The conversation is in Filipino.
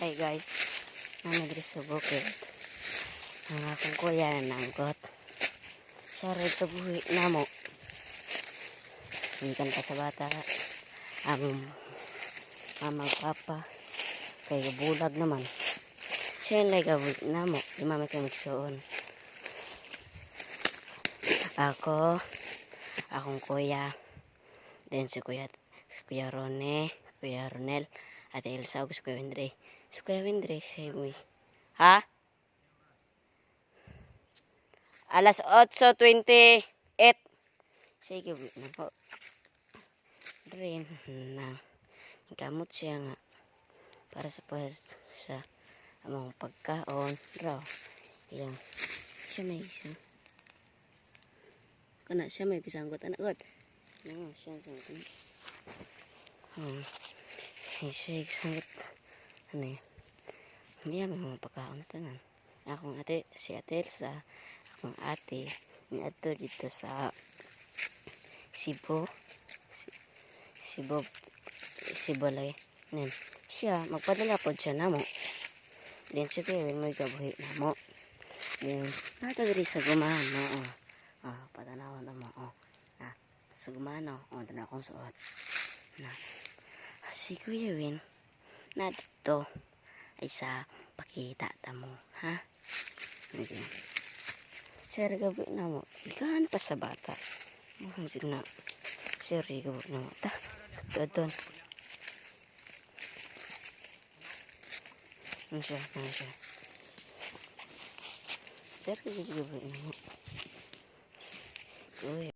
Hi guys, nanagri sa bukid. Ang akong kuya na nanggot. Siya rin kabuhi na mo. Hinkan pa sa bata. Ang mama papa. Kaya bulag naman. Siya yung like kabuhi na mo. Di mami kayo magsuon. Akong kuya. Then si Kuya Rone, Kuya Ronel, Ate Elsa, si Kuya Windre. Si Kuya Windre, siya mo. Ha? Alas 8:28. Sige, na po. Drain na. Gamot siya nga. Para sa among pagkaon. Raw. Yan. Siya may isa. Kana siya may kisanggot. Anak God. Ano siya sanggot. Siya kisanggot. Ano eh. Hindi may mga pagkaon tanan. Akong ate, si Ate Elsa. Akong ate. Ni ato dito sa Cebu lay. Nen siya magpadala pod siya namo. Then siya kaya may gabuhi namo. Then natagri sa gumano. Patanaw na mo. Sa gumano. Tana akong suot. Na si Kuya Win na dito ay sa pakita tamo. Ha? Okay. Siya gabuhi namo. Ikan pa sa bata. Mahal na. Siri ko na mata. Doon. Ano siya? Siri ko na mata.